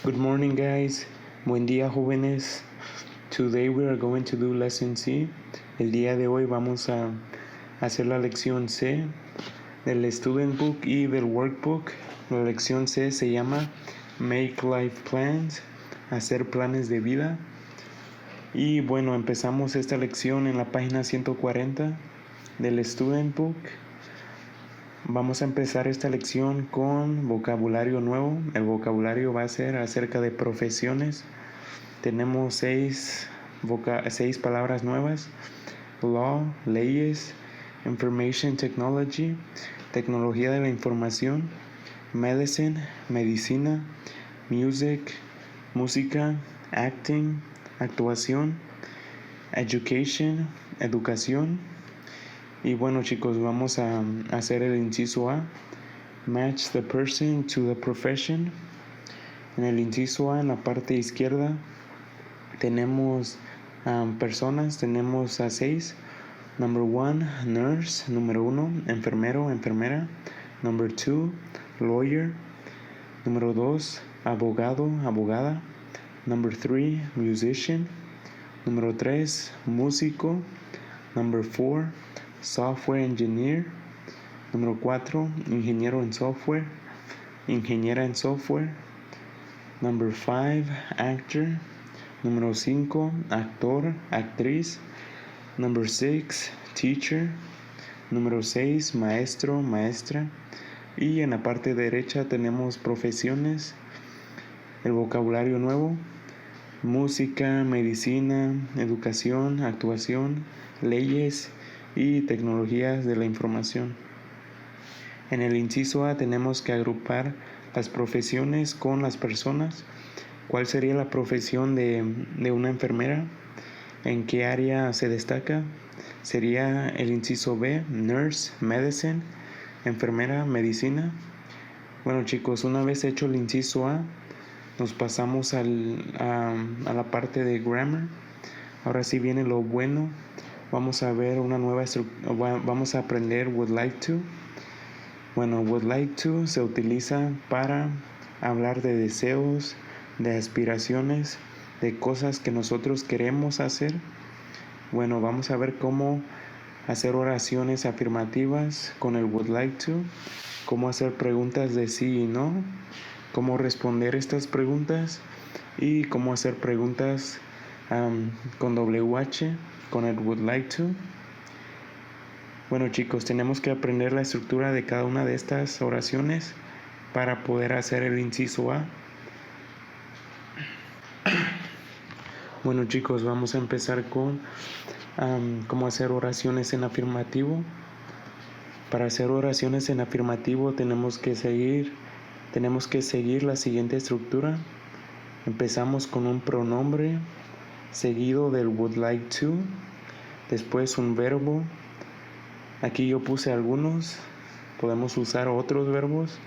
Good morning, guys. Buen día, jóvenes. Today we are going to do lesson C. El día de hoy vamos a hacer la lección C del student book y del workbook. La lección C se llama Make Life Plans, hacer planes de vida. Y bueno, empezamos esta lección en la página 140 del student book. Vamos a empezar esta lección con vocabulario nuevo. El vocabulario va a ser acerca de profesiones. Tenemos seis palabras nuevas: law, leyes; information technology, tecnología de la información; medicine, medicina; music, música; acting, actuación; education, educación. Y bueno, chicos, vamos a hacer el inciso A. Match the person to the profession. En el inciso A, en la parte izquierda, tenemos personas. Tenemos a 6. Number 1, nurse. Número 1, enfermero, enfermera. Number 2, lawyer. Número 2, abogado, abogada. Number 3, musician. Número 3, músico. Number 4, software engineer. Número 4, ingeniero en software, ingeniera en software. Number 5, actor. Número 5, actor, actriz. Number 6, teacher. Número 6, maestro, maestra. Y en la parte derecha tenemos profesiones. El vocabulario nuevo: música, medicina, educación, actuación, leyes y tecnologías de la información. En el inciso A tenemos que agrupar las profesiones con las personas. ¿Cuál sería la profesión de una enfermera? ¿En qué área se destaca? Sería el inciso B, nurse, medicine, enfermera, medicina. Bueno, chicos, una vez hecho el inciso A, nos pasamos a la parte de grammar. Ahora sí viene lo bueno. Vamos a ver una nueva vamos a aprender would like to. Bueno, would like to se utiliza para hablar de deseos, de aspiraciones, de cosas que nosotros queremos hacer. Bueno, vamos a ver cómo hacer oraciones afirmativas con el would like to, cómo hacer preguntas de sí y no, cómo responder estas preguntas y cómo hacer preguntas con WH, con el would like to. Bueno, chicos, tenemos que aprender la estructura de cada una de estas oraciones para poder hacer el inciso A. Bueno, chicos, vamos a empezar con cómo hacer oraciones en afirmativo. Para hacer oraciones en afirmativo tenemos que seguir la siguiente estructura. Empezamos con un pronombre seguido del would like to, después un verbo. Aquí yo puse algunos, podemos usar otros verbos,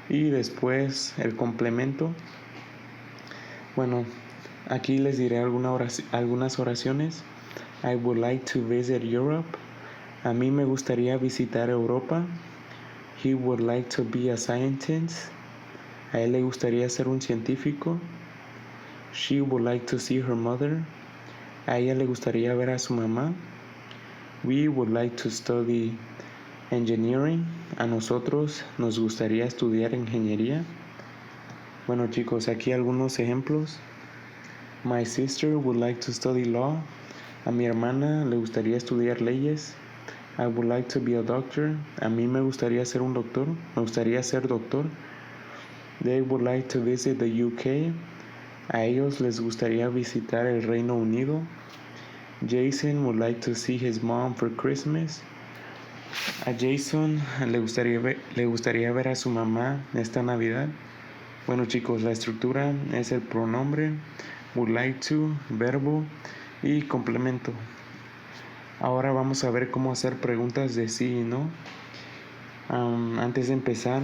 y después el complemento. Bueno, aquí les diré algunas oraciones. I would like to visit Europe. A mí me gustaría visitar Europa. He would like to be a scientist. A él le gustaría ser un científico. She would like to see her mother. A ella le gustaría ver a su mamá. We would like to study engineering. A nosotros nos gustaría estudiar ingeniería. Bueno, chicos, aquí algunos ejemplos. My sister would like to study law. A mi hermana le gustaría estudiar leyes. I would like to be a doctor. A mí me gustaría ser un doctor. Me gustaría ser doctor. They would like to visit the UK. A ellos les gustaría visitar el Reino Unido. Jason would like to see his mom for Christmas. A Jason le gustaría ver a su mamá esta Navidad. Bueno, chicos, la estructura es el pronombre, would like to, verbo y complemento. Ahora vamos a ver cómo hacer preguntas de sí y no. Antes de empezar,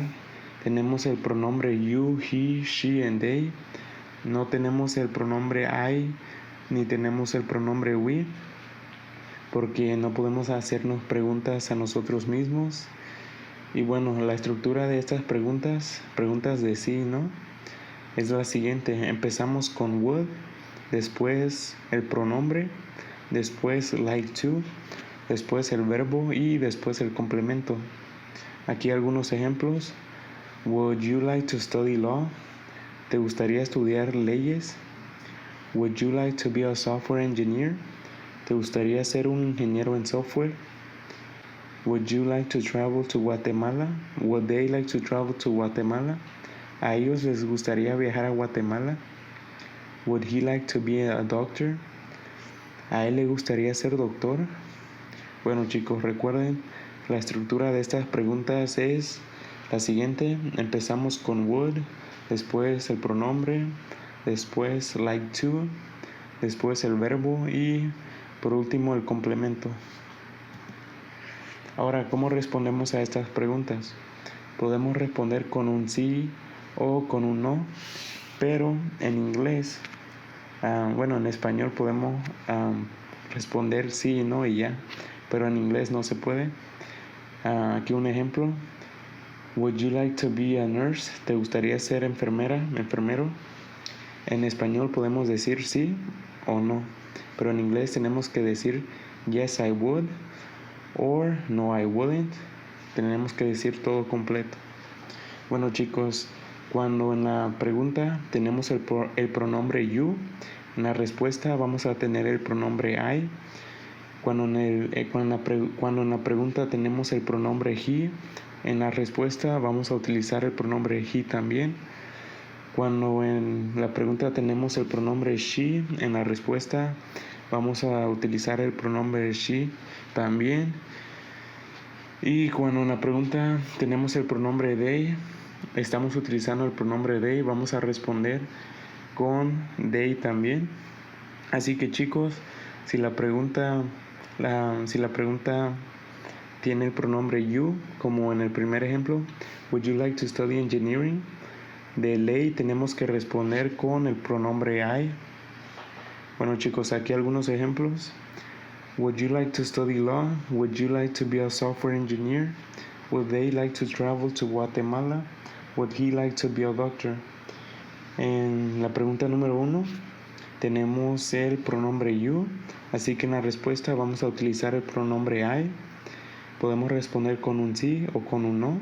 tenemos el pronombre you, he, she and they. No tenemos el pronombre I ni tenemos el pronombre we, porque no podemos hacernos preguntas a nosotros mismos. Y bueno, la estructura de estas preguntas de sí y no. es la siguiente. Empezamos con would, después el pronombre, después like to, después el verbo y después el complemento. Aquí algunos ejemplos. Would you like to study law? ¿Te gustaría estudiar leyes? Would you like to be a software engineer? ¿Te gustaría ser un ingeniero en software? Would you like to travel to Guatemala? Would they like to travel to Guatemala? ¿A ellos les gustaría viajar a Guatemala? Would he like to be a doctor? ¿A él le gustaría ser doctor? Bueno, chicos, recuerden, la estructura de estas preguntas es la siguiente. Empezamos con would, después el pronombre, después like to, después el verbo y por último el complemento. Ahora, ¿cómo respondemos a estas preguntas? Podemos responder con un sí o con un no, pero en inglés, en español podemos responder sí y no y ya, pero en inglés no se puede. Aquí un ejemplo. Would you like to be a nurse? ¿Te gustaría ser enfermera, enfermero? En español podemos decir sí o no, pero en inglés tenemos que decir yes I would or no I wouldn't. Tenemos que decir todo completo. Bueno, chicos, cuando en la pregunta tenemos el pronombre you, en la respuesta vamos a tener el pronombre I. Cuando en la pregunta tenemos el pronombre he, en la respuesta vamos a utilizar el pronombre he también. Cuando en la pregunta tenemos el pronombre she, en la respuesta vamos a utilizar el pronombre she también. Y cuando en la pregunta tenemos el pronombre they, estamos utilizando el pronombre they, vamos a responder con they también. Así que, chicos, si la pregunta tiene el pronombre you, como en el primer ejemplo, would you like to study engineering? De ley tenemos que responder con el pronombre I. Bueno, chicos, aquí algunos ejemplos. Would you like to study law? Would you like to be a software engineer? Would they like to travel to Guatemala? Would he like to be a doctor? En la pregunta número 1 tenemos el pronombre you, así que en la respuesta vamos a utilizar el pronombre I. Podemos responder con un sí o con un no.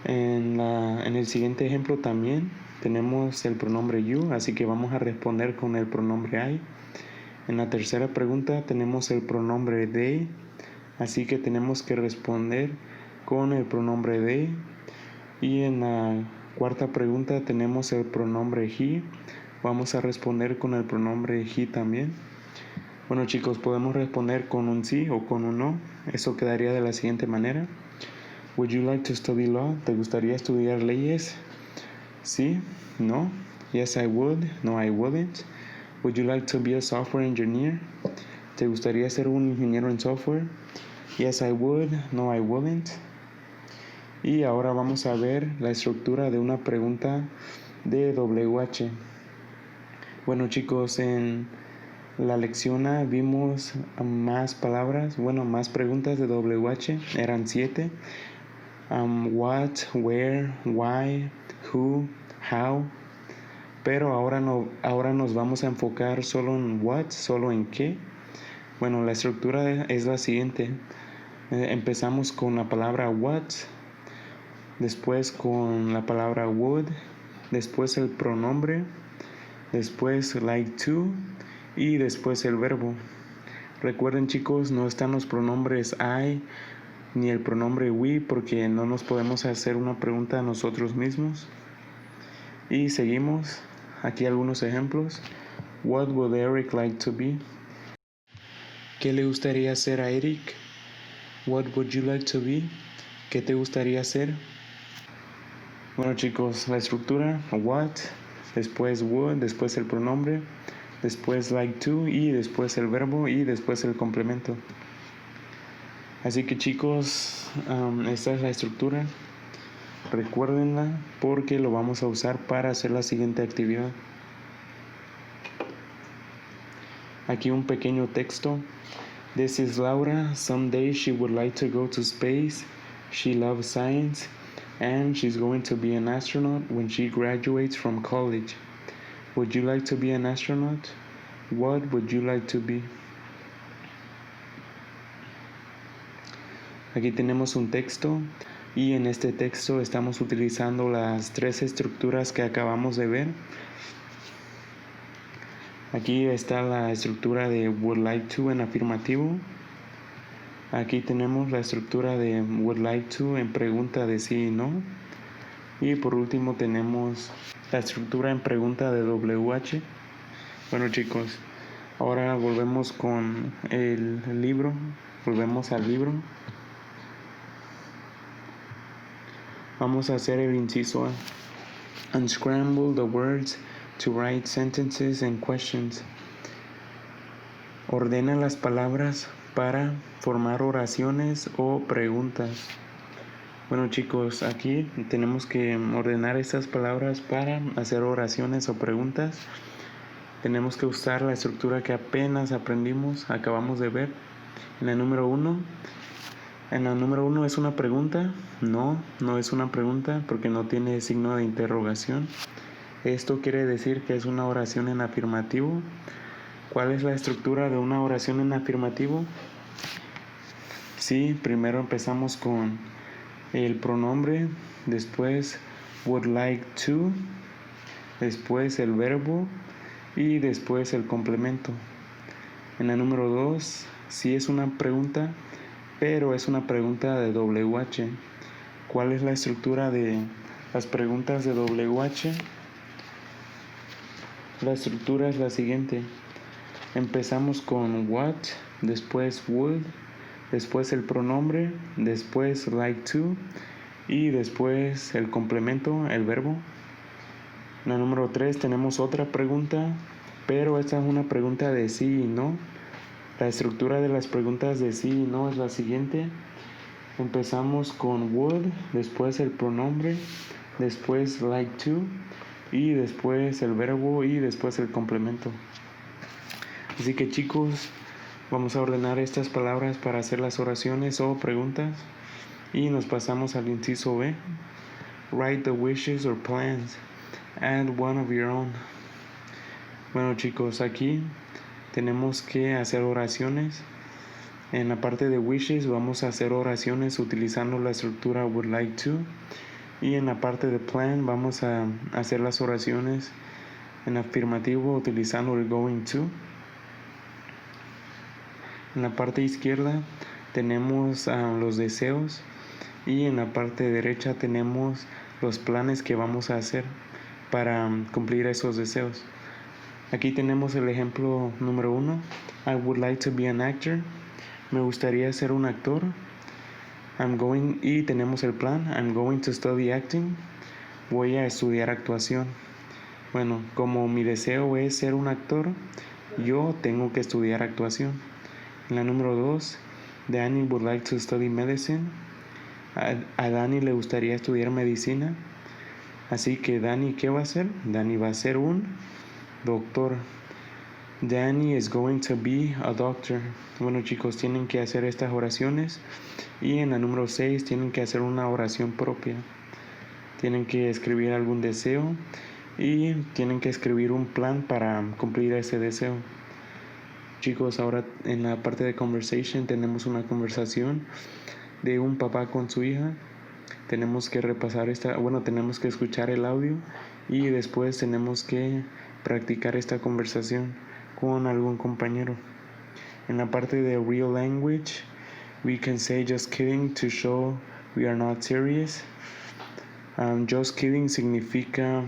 En el siguiente ejemplo también tenemos el pronombre you, así que vamos a responder con el pronombre I. En la tercera pregunta tenemos el pronombre they, así que tenemos que responder con el pronombre they. Y en la cuarta pregunta tenemos el pronombre he, vamos a responder con el pronombre he también. Bueno, chicos, podemos responder con un sí o con un no. Eso quedaría de la siguiente manera. Would you like to study law? ¿Te gustaría estudiar leyes? Sí, no. Yes, I would. No, I wouldn't. Would you like to be a software engineer? ¿Te gustaría ser un ingeniero en software? Yes, I would. No, I wouldn't. Y ahora vamos a ver la estructura de una pregunta de WH. Bueno, chicos, en la lección A vimos más palabras, más preguntas de WH, eran 7. What, where, why, who, how. Pero ahora nos vamos a enfocar solo en what, solo en qué. Bueno, la estructura es la siguiente. Empezamos con la palabra what, después con la palabra would, después el pronombre, después like to y después el verbo. Recuerden, chicos, no están los pronombres I ni el pronombre we porque no nos podemos hacer una pregunta a nosotros mismos. Y seguimos. Aquí algunos ejemplos. What would Eric like to be? ¿Qué le gustaría hacer a Eric? What would you like to be? ¿Qué te gustaría hacer? Bueno, chicos, la estructura, what, después would, después el pronombre, después like to y después el verbo y después el complemento. Así que, chicos, esta es la estructura. Recuérdenla porque lo vamos a usar para hacer la siguiente actividad. Aquí un pequeño texto. This is Laura. Someday she would like to go to space. She loves science. and she's going to be an astronaut when she graduates from college. Would you like to be an astronaut? What would you like to be? Aquí tenemos un texto y en este texto estamos utilizando las tres estructuras que acabamos de ver. Aquí está la estructura de would like to en afirmativo. Aquí tenemos la estructura de would like to en pregunta de sí y no. Y por último tenemos la estructura en pregunta de WH. Bueno chicos, ahora volvemos con el libro. Volvemos al libro. Vamos a hacer el inciso A. Unscramble the words to write sentences and questions. Ordena las palabras para formar oraciones o preguntas. Bueno chicos, aquí tenemos que ordenar estas palabras para hacer oraciones o preguntas. Tenemos que usar la estructura que apenas acabamos de ver. En la número 1. En la número 1 es una pregunta. No es una pregunta porque no tiene signo de interrogación. Esto quiere decir que es una oración en afirmativo. ¿Cuál es la estructura de una oración en afirmativo? Sí, primero empezamos con el pronombre, después would like to, después el verbo y después el complemento. En la número 2, sí es una pregunta, pero es una pregunta de WH. ¿Cuál es la estructura de las preguntas de WH? La estructura es la siguiente. Empezamos con what, después would, después el pronombre, después like to y después el complemento, el verbo. En la número 3 tenemos otra pregunta, pero esta es una pregunta de sí y no. La estructura de las preguntas de sí y no es la siguiente. Empezamos con would, después el pronombre, después like to y después el verbo y después el complemento. Así que chicos, vamos a ordenar estas palabras para hacer las oraciones o preguntas y nos pasamos al inciso B. Write the wishes or plans. Add one of your own. Bueno chicos, aquí tenemos que hacer oraciones. En la parte de wishes vamos a hacer oraciones utilizando la estructura would like to. Y en la parte de plan vamos a hacer las oraciones en afirmativo utilizando el going to. En la parte izquierda tenemos los deseos y en la parte derecha tenemos los planes que vamos a hacer para cumplir esos deseos. Aquí tenemos el ejemplo número 1. I would like to be an actor. Me gustaría ser un actor. Y tenemos el plan. I'm going to study acting. Voy a estudiar actuación. Bueno, como mi deseo es ser un actor, yo tengo que estudiar actuación. En la número 2, Danny would like to study medicine. A Danny le gustaría estudiar medicina. Así que Danny, ¿qué va a hacer? Danny va a ser un doctor. Danny is going to be a doctor. Bueno chicos, tienen que hacer estas oraciones. Y en la número 6 tienen que hacer una oración propia. Tienen que escribir algún deseo y tienen que escribir un plan para cumplir ese deseo. Chicos, ahora en la parte de conversation tenemos una conversación de un papá con su hija. Tenemos que repasar tenemos que escuchar el audio y después tenemos que practicar esta conversación con algún compañero. En la parte de real language, we can say just kidding to show we are not serious. Just kidding significa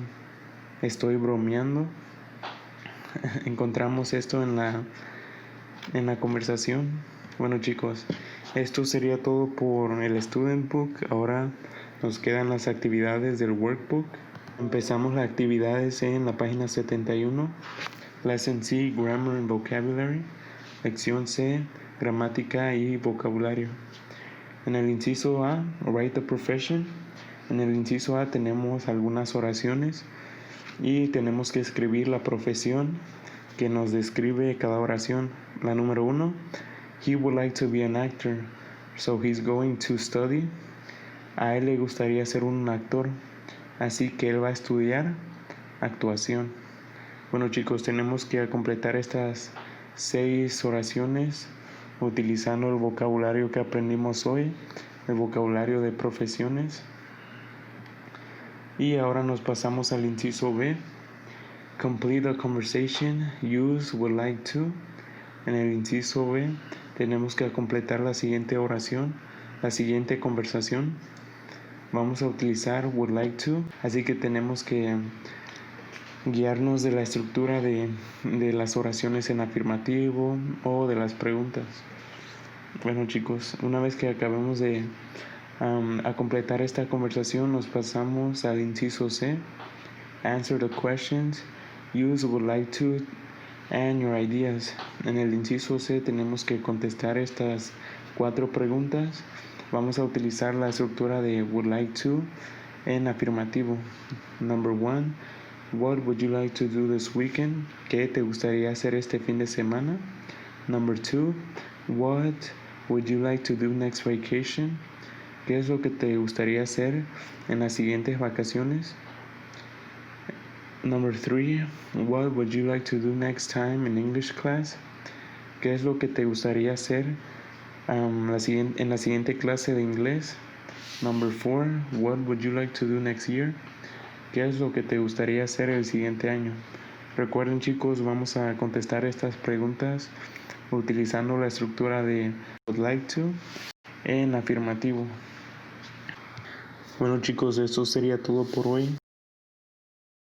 estoy bromeando. Encontramos esto en la conversación. Bueno chicos, esto sería todo por el Student Book. Ahora nos quedan las actividades del Workbook. Empezamos las actividades en la página 71. Lesson C, Grammar and Vocabulary. Lección C, Gramática y Vocabulario. En el inciso A, Write the Profession. En el inciso A tenemos algunas oraciones y tenemos que escribir la profesión que nos describe cada oración. La número 1, he would like to be an actor, so he's going to study. A él le gustaría ser un actor, así que él va a estudiar actuación. Bueno chicos, tenemos que completar estas 6 oraciones utilizando el vocabulario que aprendimos hoy, el vocabulario de profesiones. Y ahora nos pasamos al inciso B. Complete a conversation, use would like to. En el inciso B tenemos que completar la siguiente oración, la siguiente conversación. Vamos a utilizar would like to, así que tenemos que guiarnos de la estructura de las oraciones en afirmativo o de las preguntas. Bueno chicos, una vez que acabemos de a completar esta conversación, nos pasamos al inciso C. Answer the questions, use would like to, and your ideas. En el inciso C tenemos que contestar estas 4 preguntas. Vamos a utilizar la estructura de would like to en afirmativo. Number 1, what would you like to do this weekend? ¿Qué te gustaría hacer este fin de semana? Number 2, what would you like to do next vacation? ¿Qué es lo que te gustaría hacer en las siguientes vacaciones? Number 3, what would you like to do next time in English class? ¿Qué es lo que te gustaría hacer en la siguiente clase de inglés? Number 4, what would you like to do next year? ¿Qué es lo que te gustaría hacer el siguiente año? Recuerden chicos, vamos a contestar estas preguntas utilizando la estructura de would like to en afirmativo. Bueno chicos, esto sería todo por hoy.